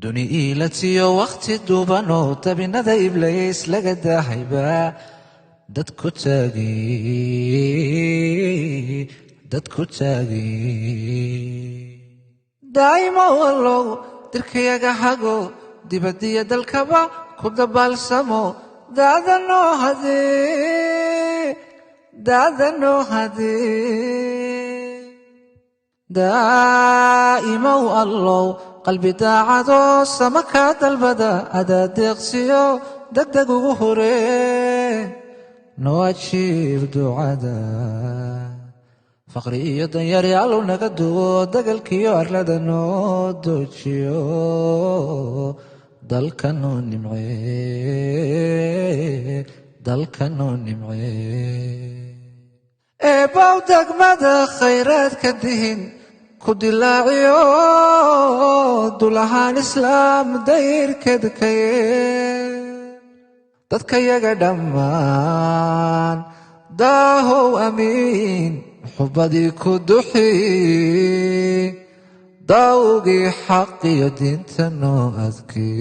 duni iilatiyo wakhti duubanoo tabinada iblays laga daahaybaa dadku taagi daa'imo wallow dirkayaga hago dibadiya dalkaba ku dabaalsamo daadanoo hadee daa'imow allow qalbi daacadoo sama kaa dalbada adaa deeqsiyo degdeg ugu horee noo ajiib ducada faqri iyo danyari allow naga duwo dagalkiyo arlada noo doojiyo dalka noo nimcee eebbow degmada khayraadka dihin ku dilaaciyo dulahaan islaam dayrkeeda ka yeel dadkayaga dhammaan daahow amiin xubadii ku duxi daawgii xaqiyo diinta noo adkee